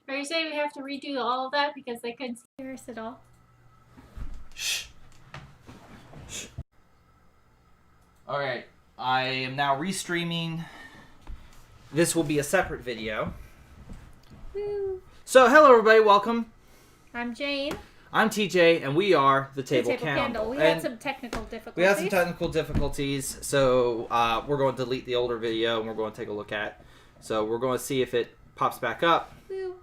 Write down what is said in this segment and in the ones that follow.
Are you saying we have to redo all of that because they couldn't hear us at all? Shh. Shh. Alright, I am now restreaming. This will be a separate video. Woo. So, hello everybody, welcome. I'm Jane. I'm TJ, and we are the Table Candle. We had some technical difficulties. So we're going to delete the older video, and we're going to take a look at. So we're going to see if it pops back up. Woo.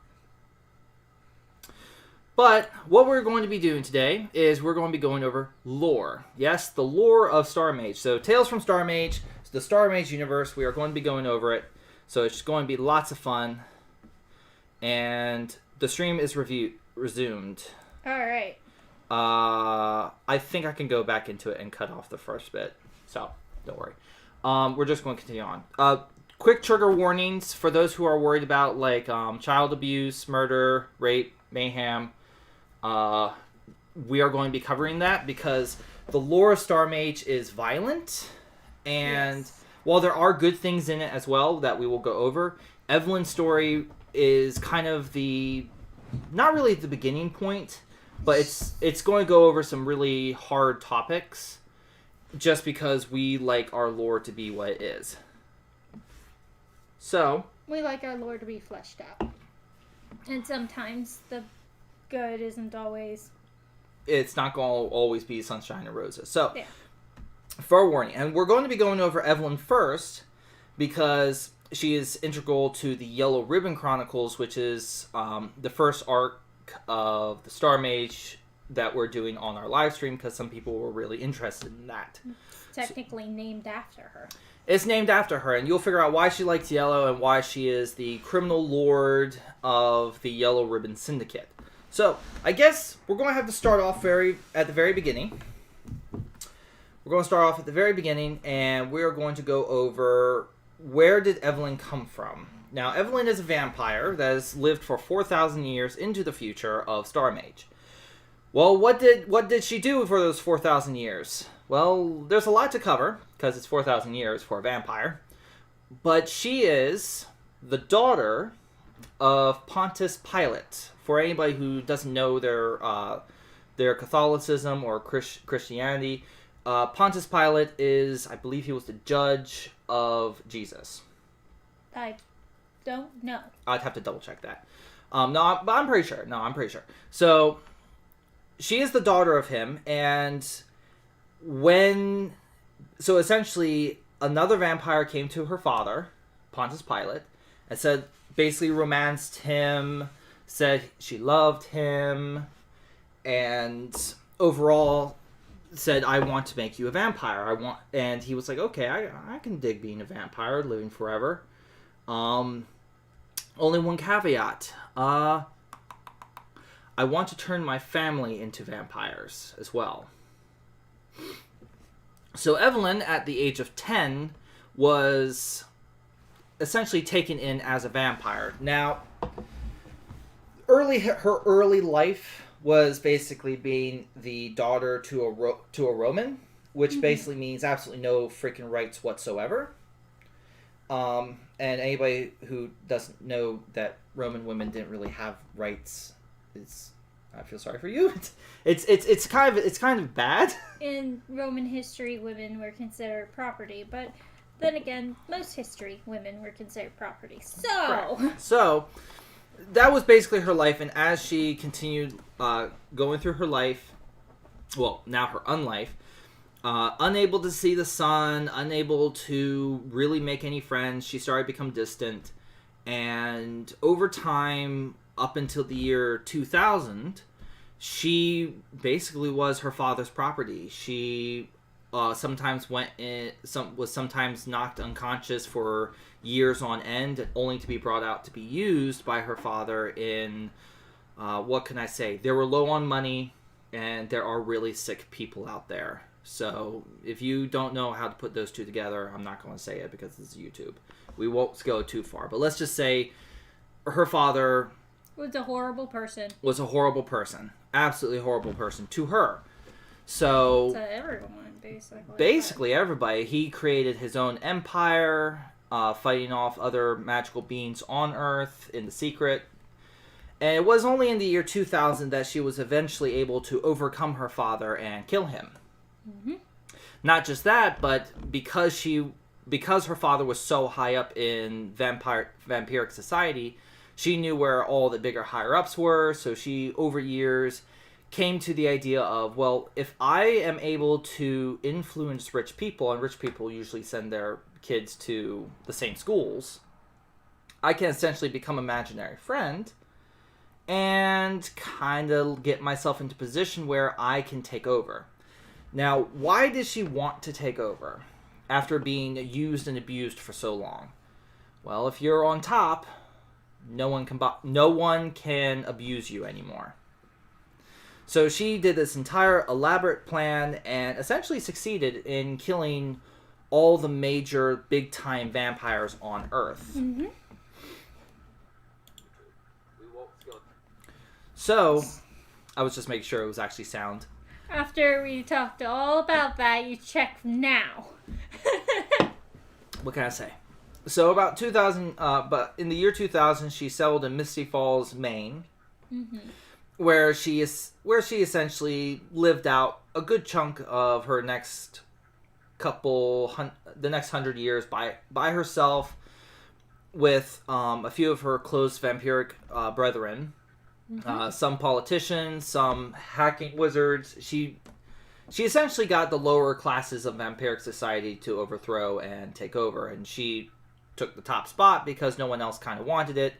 But what we're going to be doing today is we're going to be going over lore. Yes, the lore of Star Mage. So Tales from Star Mage, the Star Mage universe, we are going to be going over it. So it's going to be lots of fun. And the stream is resumed. Alright. I think I can go back into it and cut off the first bit. So, don't worry. We're just going to continue on. Quick trigger warnings for those who are worried about, like, child abuse, murder, rape, mayhem. We are going to be covering that because the lore of Star Mage is violent. And while there are good things in it as well that we will go over, Evelyn's story is kind of the... not really the beginning point, but it's going to go over some really hard topics just because we like our lore to be what it is. So... we like our lore to be fleshed out. And sometimes the good isn't always... it's not going to always be sunshine and roses. So, yeah. Forewarning. And we're going to be going over Evelyn first because she is integral to the Yellow Ribbon Chronicles, which is the first arc of the Star Mage that we're doing on our live stream because some people were really interested in that. Technically named after her. It's named after her, and you'll figure out why she likes yellow and why she is the criminal lord of the Yellow Ribbon Syndicate. So, I guess we're going to have to start off at the very beginning. We're going to start off at the very beginning, and we're going to go over where did Evelyn come from. Now, Evelyn is a vampire that has lived for 4,000 years into the future of Star Mage. Well, what did she do for those 4,000 years? Well, there's a lot to cover, because it's 4,000 years for a vampire. But she is the daughter of Pontius Pilate. For anybody who doesn't know their Catholicism or Christianity, Pontius Pilate is, I believe he was the judge of Jesus. I don't know. I'd have to double check that. No, but I'm pretty sure. So, she is the daughter of him, and so essentially, another vampire came to her father, Pontius Pilate, and basically romanced him, said she loved him, and overall said, I want to make you a vampire. And he was like, okay, I can dig being a vampire, living forever. Only one caveat. I want to turn my family into vampires as well. So Evelyn, at the age of 10, was essentially taken in as a vampire. Now, her early life was basically being the daughter to a Roman, which basically means absolutely no freaking rights whatsoever. And anybody who doesn't know that Roman women didn't really have rights I feel sorry for you. It's kind of bad. In Roman history, women were considered property, but then again, most history, women were considered property. So that was basically her life, and as she continued going through her life, well, now her unlife, unable to see the sun, unable to really make any friends, she started to become distant, and over time, up until the year 2000, she basically was her father's property. She sometimes was sometimes knocked unconscious for years on end, only to be brought out to be used by her father in, what can I say? They were low on money, and there are really sick people out there. So if you don't know how to put those two together, I'm not going to say it because it's YouTube. We won't go too far. But let's just say her father was a horrible person. Absolutely horrible person to her. So to everyone, basically. Basically everybody. He created his own empire, fighting off other magical beings on Earth in the secret. And it was only in the year 2000 that she was eventually able to overcome her father and kill him. Mm-hmm. Not just that, but because her father was so high up in vampiric society, she knew where all the bigger higher-ups were, so she, over years, came to the idea of, well, if I am able to influence rich people, and rich people usually send their kids to the same schools, I can essentially become an imaginary friend and kind of get myself into a position where I can take over. Now, why did she want to take over after being used and abused for so long? Well, if you're on top, no one can abuse you anymore. So she did this entire elaborate plan and essentially succeeded in killing all the major big-time vampires on Earth. Mm-hmm. So, I was just making sure it was actually sound. After we talked all about that, you check now. What can I say? So about 2000, but in the year 2000, she settled in Misty Falls, Maine, Mm-hmm. where she essentially lived out a good chunk of her next the next 100 years by herself, with a few of her close vampiric brethren, Mm-hmm. some politicians, some hacking wizards. She essentially got the lower classes of vampiric society to overthrow and take over, and she took the top spot because no one else kind of wanted it,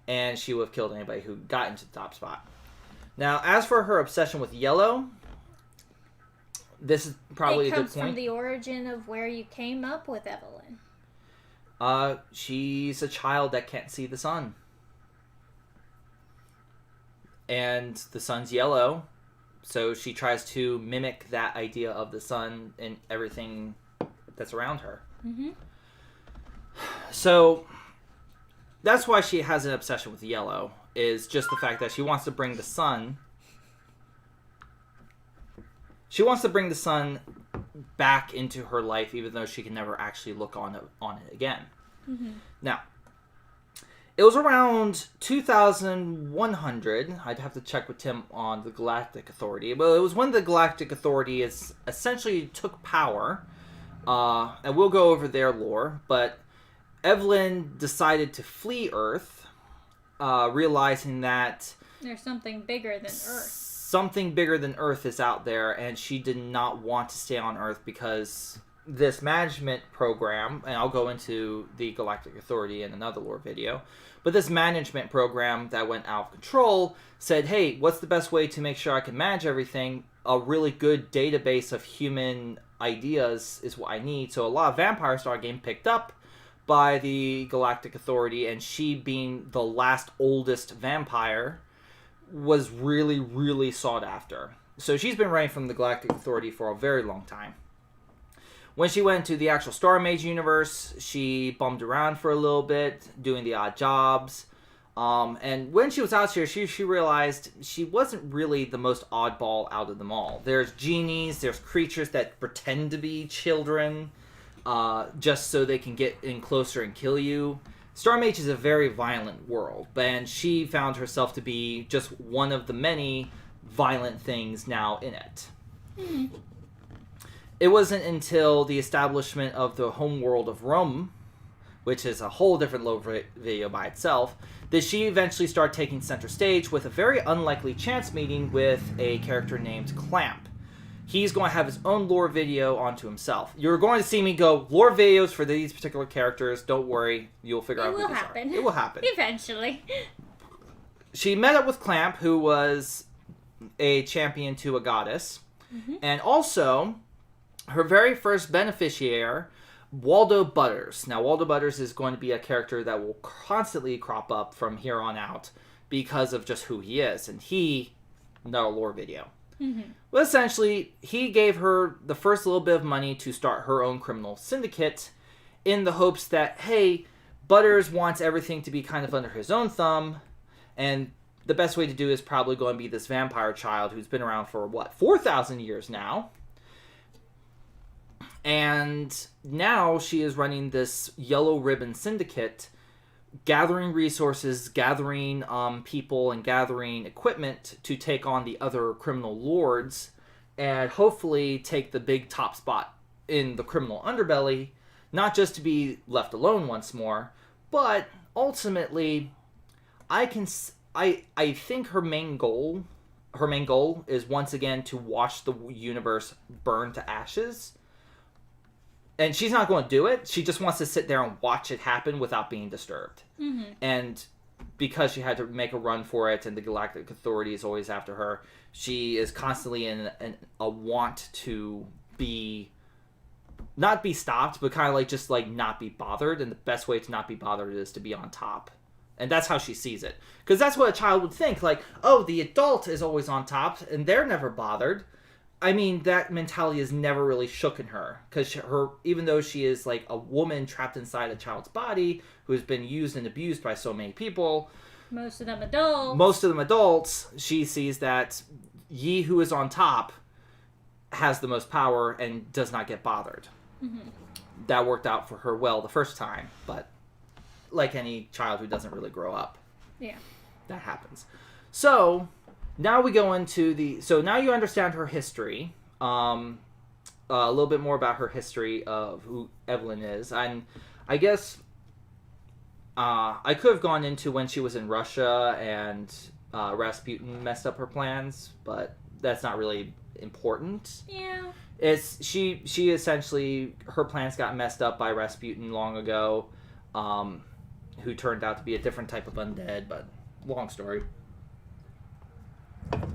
and she would have killed anybody who got into the top spot. Now, as for her obsession with yellow, this is probably a good point. It comes from the origin of where you came up with Evelyn. She's a child that can't see the sun. And the sun's yellow, so she tries to mimic that idea of the sun in everything that's around her. Mm-hmm. So that's why she has an obsession with yellow, is just the fact that she wants to bring the sun back into her life, even though she can never actually look on it again. Mm-hmm. Now, it was around 2100. I'd have to check with Tim on the Galactic Authority. But it was when the Galactic Authority essentially took power. And we'll go over their lore. But Evelyn decided to flee Earth, realizing that there's something bigger than Earth. Something bigger than Earth is out there, and she did not want to stay on Earth because this management program, and I'll go into the Galactic Authority in another lore video, but this management program that went out of control said, hey, what's the best way to make sure I can manage everything? A really good database of human ideas is what I need. So a lot of vampires started getting picked up by the Galactic Authority, and she, being the last oldest vampire, was really, really sought after. So she's been running from the Galactic Authority for a very long time. When she went to the actual Star Mage universe, she bummed around for a little bit, doing the odd jobs. And when she was out here, she realized she wasn't really the most oddball out of them all. There's genies, there's creatures that pretend to be children, just so they can get in closer and kill you. Star Mage is a very violent world, and she found herself to be just one of the many violent things now in it. Mm-hmm. It wasn't until the establishment of the homeworld of Rome, which is a whole different lore video by itself, that she eventually started taking center stage with a very unlikely chance meeting with a character named Clamp. He's going to have his own lore video onto himself. You're going to see me go, lore videos for these particular characters. Don't worry, you'll figure out who these are. It will happen. Eventually. She met up with Clamp, who was a champion to a goddess. Mm-hmm. And also, her very first beneficiary, Waldo Butters. Now, Waldo Butters is going to be a character that will constantly crop up from here on out because of just who he is. And another lore video. Mm-hmm. Well, essentially, he gave her the first little bit of money to start her own criminal syndicate in the hopes that, hey, Butters wants everything to be kind of under his own thumb, and the best way to do is probably going to be this vampire child who's been around for, 4,000 years now. And now she is running this Yellow Ribbon Syndicate gathering resources, gathering people, and gathering equipment to take on the other criminal lords, and hopefully take the big top spot in the criminal underbelly, not just to be left alone once more, but ultimately, I think her main goal is once again to watch the universe burn to ashes. And she's not going to do it. She just wants to sit there and watch it happen without being disturbed. Mm-hmm. And because she had to make a run for it, and the Galactic Authority is always after her, she is constantly in a want to not be stopped, but kind of like just like not be bothered. And the best way to not be bothered is to be on top. And that's how she sees it. Because that's what a child would think. Like, oh, the adult is always on top, and they're never bothered. I mean, that mentality has never really shooken her. Because even though she is like a woman trapped inside a child's body who has been used and abused by so many people. Most of them adults. She sees that ye who is on top has the most power and does not get bothered. Mm-hmm. That worked out for her well the first time, but like any child who doesn't really grow up. Yeah. That happens. So, now we go into so now you understand her history. A little bit more about her history of who Evelyn is. And I guess I could have gone into when she was in Russia and Rasputin messed up her plans, but that's not really important. Yeah. She essentially, her plans got messed up by Rasputin long ago, who turned out to be a different type of undead, but long story.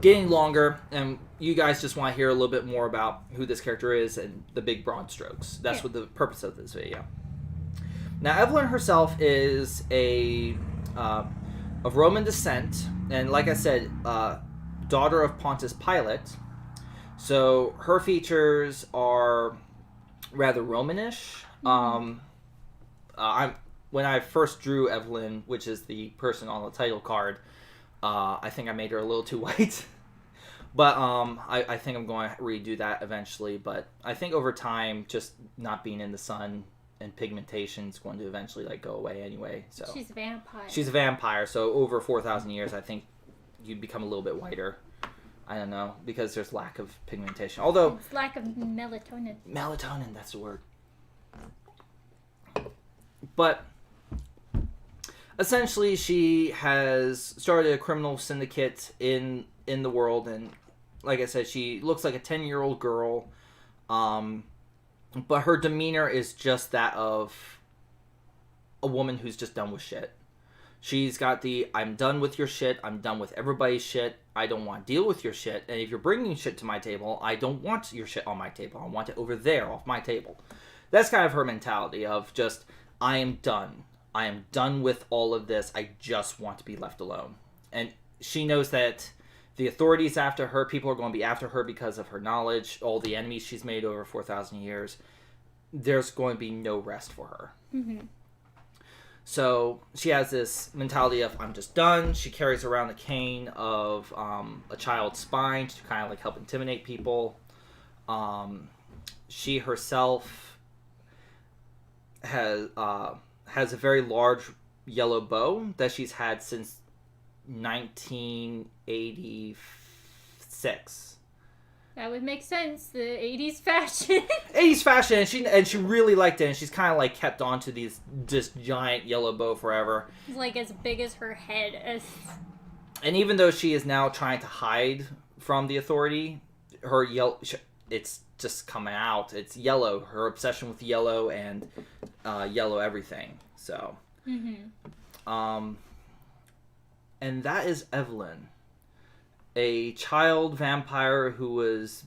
Getting longer, and you guys just want to hear a little bit more about who this character is and the big broad strokes. That's what the purpose of this video. Now, Evelyn herself is of Roman descent, and like I said, daughter of Pontius Pilate. So her features are rather Romanish. When I first drew Evelyn, which is the person on the title card, I think I made her a little too white. But I think I'm going to redo that eventually. But I think over time, just not being in the sun and pigmentation is going to eventually go away anyway. So she's a vampire. She's a vampire. So over 4,000 years, I think you become a little bit whiter. I don't know, because there's lack of pigmentation. Although it's lack of melatonin. Melatonin, that's the word. But essentially, she has started a criminal syndicate in the world, and like I said, she looks like a 10-year-old girl, but her demeanor is just that of a woman who's just done with shit. She's got I'm done with your shit, I'm done with everybody's shit, I don't want to deal with your shit, and if you're bringing shit to my table, I don't want your shit on my table, I want it over there off my table. That's kind of her mentality of just, I am done. I am done with all of this. I just want to be left alone. And she knows that the authorities after her, people are going to be after her because of her knowledge, all the enemies she's made over 4,000 years. There's going to be no rest for her. Mm-hmm. So she has this mentality of, I'm just done. She carries around a cane of a child's spine to kind of help intimidate people. She herself has a very large yellow bow that she's had since 1986. That would make sense. The 80s fashion. 80s fashion, and she really liked it, and she's kind of kept on to this giant yellow bow forever. It's as big as her head. And even though she is now trying to hide from the authority, her it's just coming out. It's yellow. Her obsession with yellow and yellow everything. So, and that is Evelyn, a child vampire who was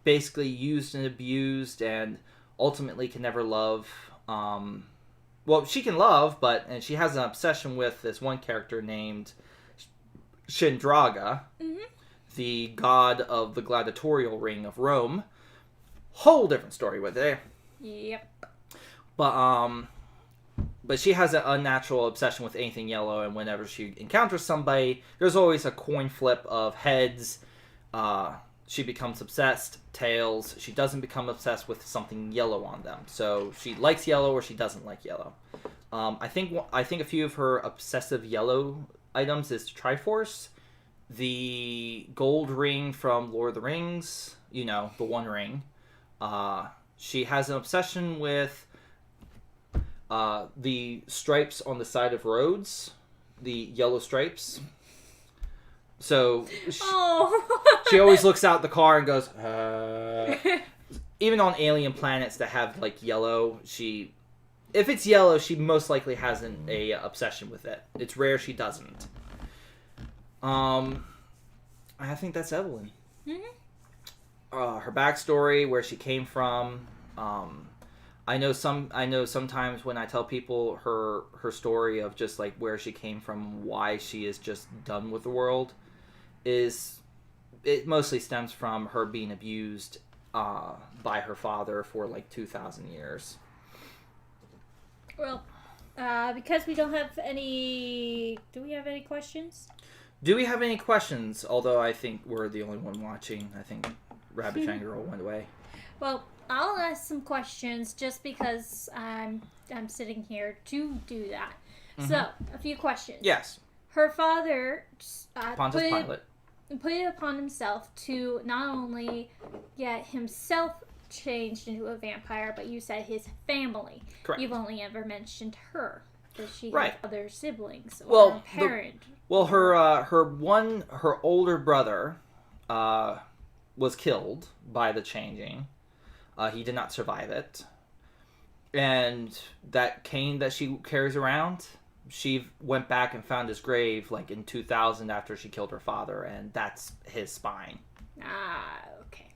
basically used and abused, and ultimately can never love. Well, she can love, and she has an obsession with this one character named Shindraga, the god of the gladiatorial ring of Rome. Whole different story with it. Yep. But she has an unnatural obsession with anything yellow, and whenever she encounters somebody, there's always a coin flip of heads. She becomes obsessed. Tails. She doesn't become obsessed with something yellow on them. So she likes yellow or she doesn't like yellow. I think a few of her obsessive yellow items is Triforce, the gold ring from Lord of the Rings, the One Ring. She has an obsession with the stripes on the side of roads, the yellow stripes. So she always looks out the car and goes, Even on alien planets that have like yellow, if it's yellow, she most likely has a obsession with it. It's rare she doesn't. I think that's Evelyn. Mm-hmm. Her backstory, where she came from. I know sometimes when I tell people her story of just like where she came from, why she is just done with the world, it mostly stems from her being abused by her father for like 2,000 years. Well, because we don't have any... Do we have any questions? Do we have any questions? Although I think we're the only one watching. I think Rabbit Fangirl went away. Well, I'll ask some questions just because I'm sitting here to do that. Mm-hmm. So, a few questions. Yes. Her father Pontius Pilate put it upon himself to not only get himself changed into a vampire, but you said his family. Correct. You've only ever mentioned her. Does she have other siblings or a parent? Her older brother was killed by the changing. He did not survive it. And that cane that she carries around, she went back and found his grave like in 2000 after she killed her father, and that's his spine. Okay.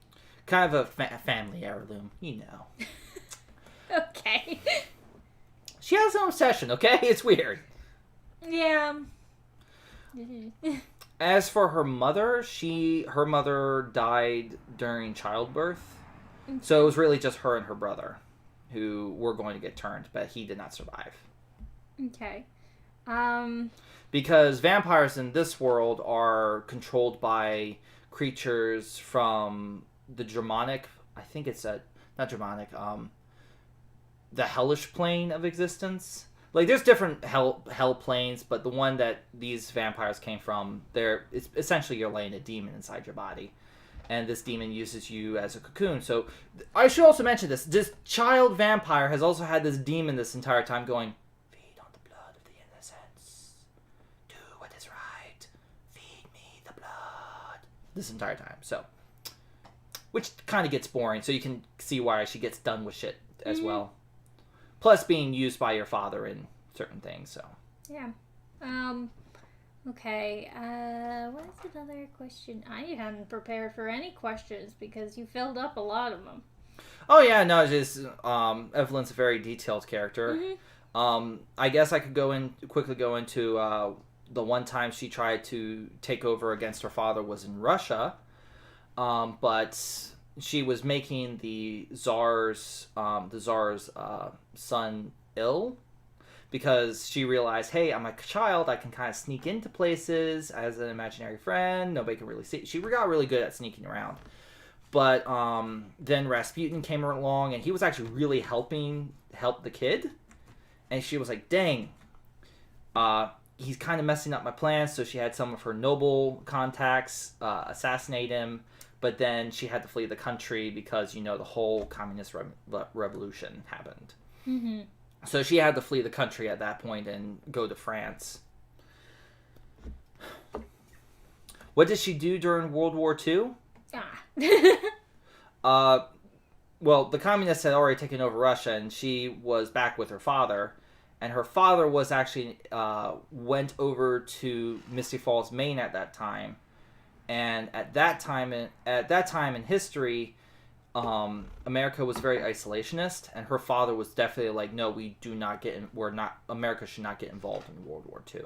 Kind of a family heirloom, Okay. She has an obsession, okay? It's weird. Yeah. As for her mother, her mother died during childbirth. Mm-hmm. So it was really just her and her brother who were going to get turned, but he did not survive. Okay. Because vampires in this world are controlled by creatures from the Germanic, I think it's not Germanic, the hellish plane of existence. Like, there's different hell planes, but the one that these vampires came from, it's essentially you're laying a demon inside your body. And this demon uses you as a cocoon. So, I should also mention this. This child vampire has also had this demon this entire time going, feed on the blood of the innocents. Do what is right. Feed me the blood. This entire time. So, which kind of gets boring. So you can see why she gets done with shit as well. Plus being used by your father in certain things, so. Yeah. Okay. What's another question? I hadn't prepared for any questions because you filled up a lot of them. Oh, yeah, no, just, Evelyn's a very detailed character. Mm-hmm. I guess I could quickly go into, the one time she tried to take over against her father was in Russia. But she was making the Tsar's son ill because she realized, hey, I'm a child. I can kind of sneak into places as an imaginary friend. Nobody can really see. She got really good at sneaking around. But then Rasputin came along, and he was actually really help the kid. And she was like, dang, he's kind of messing up my plans. So she had some of her noble contacts assassinate him. But then she had to flee the country because, the whole communist revolution happened. Mm-hmm. So she had to flee the country at that point and go to France. What did she do during World War II? Well, the communists had already taken over Russia, and she was back with her father. And her father was actually went over to Misty Falls, Maine at that time. And at that time in history, America was very isolationist, and her father was definitely like, no, America should not get involved in World War II.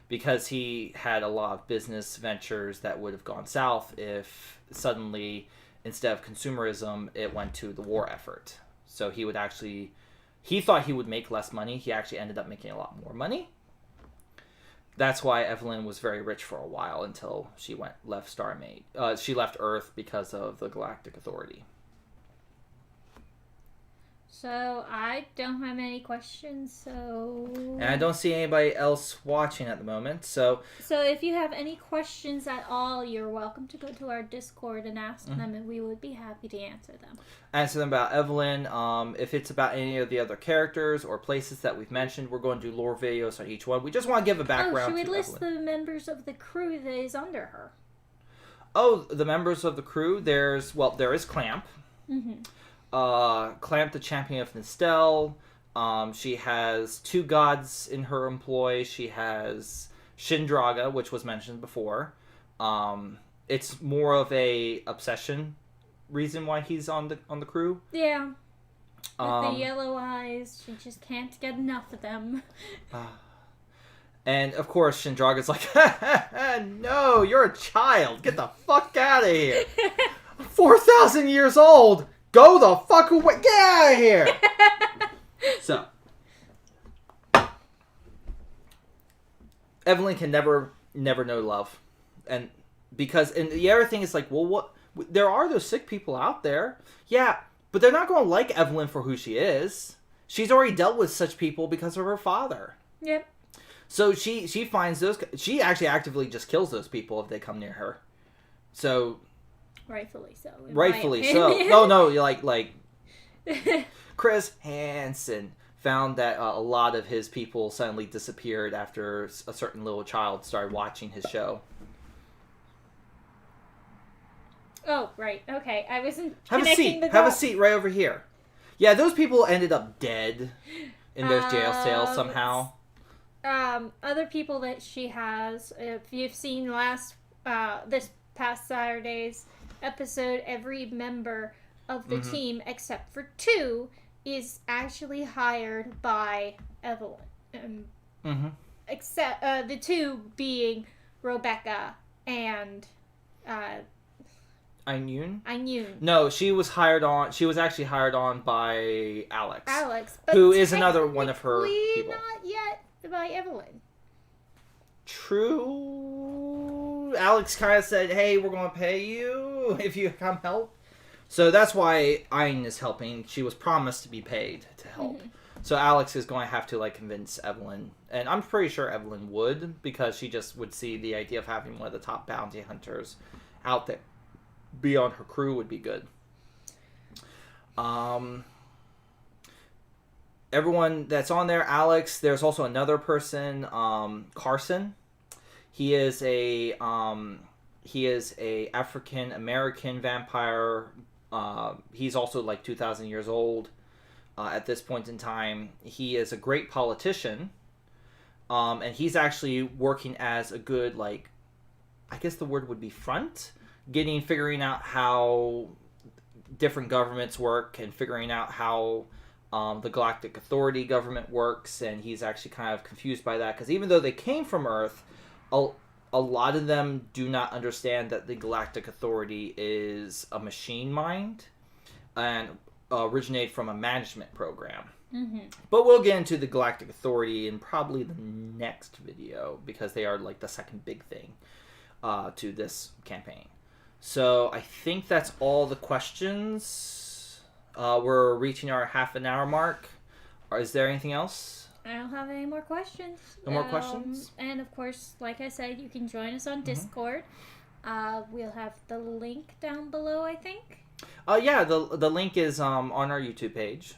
Because he had a lot of business ventures that would have gone south if suddenly, instead of consumerism, it went to the war effort. So he thought he would make less money. He actually ended up making a lot more money. That's why Evelyn was very rich for a while until she left She left Earth because of the Galactic Authority. So I don't have any questions, so... And I don't see anybody else watching at the moment, so... So if you have any questions at all, you're welcome to go to our Discord and ask them, and we would be happy to answer them. Answer them about Evelyn. If it's about any of the other characters or places that we've mentioned, we're going to do lore videos on each one. We just want to give a background to Evelyn. Should we list the members of the crew that is under her? Oh, the members of the crew. There is Clamp. Mm-hmm. Clamp, the champion of Nistel. She has 2 gods in her employ. She has Shindraga, which was mentioned before. It's more of a obsession reason why he's on the crew. Yeah. With the yellow eyes, she just can't get enough of them. And of course, Shindraga's like, no, you're a child. Get the fuck out of here. 4,000 years old. Go the fuck away. Get out of here. So, Evelyn can never know love. And the other thing is like, well, what? There are those sick people out there. Yeah, but they're not going to like Evelyn for who she is. She's already dealt with such people because of her father. Yep. So she finds those... She actually actively just kills those people if they come near her. So... Rightfully so. Rightfully so. No, like Chris Hansen found that a lot of his people suddenly disappeared after a certain little child started watching his show. Oh, right. Okay. I wasn't Have a seat. Have a seat right over here. Yeah, those people ended up dead in their jail cells somehow. Other people that she has, if you've seen this past Saturday's episode, every member of the team except for 2 is actually hired by Evelyn. Except the 2 being Rebecca and Ainun? No, she was actually hired on by Alex. But who is another one of her people. Not yet by Evelyn. True. Alex kind of said, hey, we're going to pay you if you come help. So that's why Ayn is helping. She was promised to be paid to help. Mm-hmm. So Alex is going to have to convince Evelyn. And I'm pretty sure Evelyn would, because she just would see the idea of having one of the top bounty hunters out there be on her crew would be good. Everyone that's on there, Alex, there's also another person, Carson. He is a African American vampire. He's also 2,000 years old at this point in time. He is a great politician, and he's actually working as a good I guess the word would be front, figuring out how different governments work and figuring out how the Galactic Authority government works, and he's actually kind of confused by that because even though they came from Earth, a lot of them do not understand that the Galactic Authority is a machine mind and originated from a management program. Mm-hmm. But we'll get into the Galactic Authority in probably the next video because they are the second big thing to this campaign. So I think that's all the questions. We're reaching our half an hour mark. Is there anything else? I don't have any more questions. No more questions? And of course, like I said, you can join us on Discord. We'll have the link down below, I think. Yeah, the link is on our YouTube page.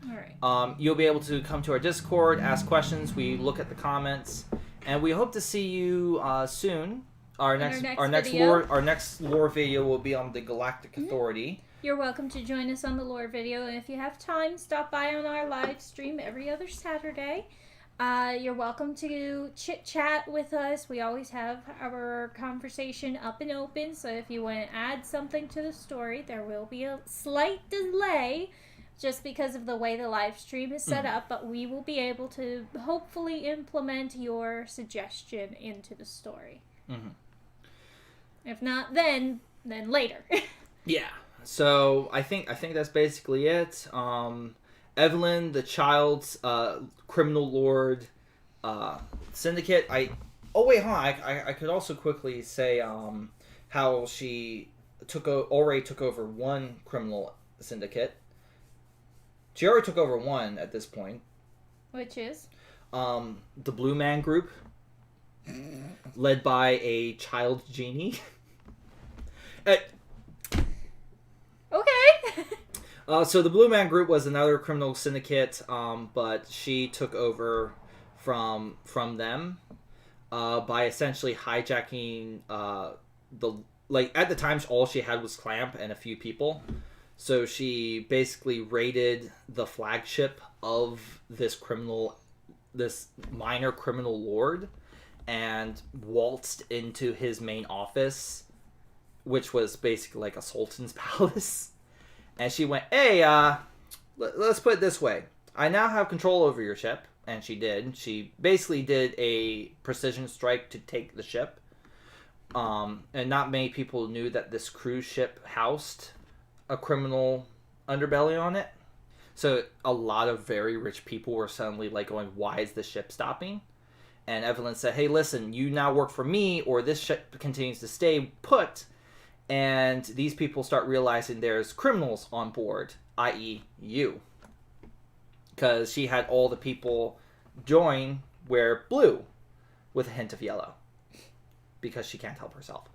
All right. You'll be able to come to our Discord, ask questions. We look at the comments, and we hope to see you soon. Our next lore video will be on the Galactic Authority. You're welcome to join us on the lore video, and if you have time, stop by on our live stream every other Saturday. You're welcome to chit-chat with us. We always have our conversation up and open, so if you want to add something to the story, there will be a slight delay just because of the way the live stream is set up, but we will be able to hopefully implement your suggestion into the story. Mm-hmm. If not, then later. Yeah. So I think that's basically it. Evelyn, the child's criminal lord, Syndicate. I could also quickly say how she already took over one criminal syndicate. She already took over one at this point. Which is? The Blue Man Group, led by a child genie. Okay. So the Blue Man Group was another criminal syndicate, but she took over from them by essentially hijacking at the time all she had was Clamp and a few people. So she basically raided the flagship of this minor criminal lord and waltzed into his main office, which was basically like a sultan's palace. And she went, hey, let's put it this way. I now have control over your ship. And she did. She basically did a precision strike to take the ship. And not many people knew that this cruise ship housed a criminal underbelly on it. So a lot of very rich people were suddenly like going, why is the ship stopping? And Evelyn said, hey, listen, you now work for me, or this ship continues to stay put. And these people start realizing there's criminals on board, i.e. you. Because she had all the people join wear blue with a hint of yellow. Because she can't help herself.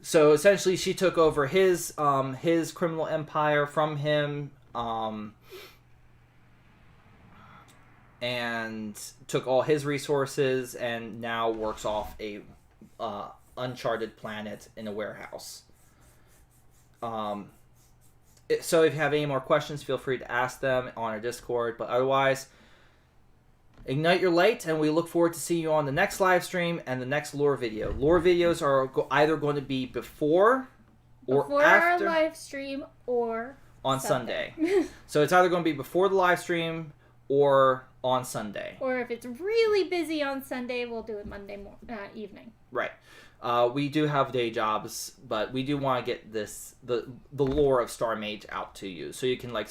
So essentially she took over his criminal empire from him, and took all his resources and now works off a uncharted planet in a warehouse. So if you have any more questions, feel free to ask them on our Discord. But otherwise, ignite your light, and we look forward to seeing you on the next live stream and the next lore video. Lore videos are either going to be before after our live stream or on Sunday. So it's either going to be before the live stream or on Sunday. Or if it's really busy on Sunday, we'll do it Monday evening. Right. We do have day jobs, but we do want to get the lore of Star Mage out to you, so you can like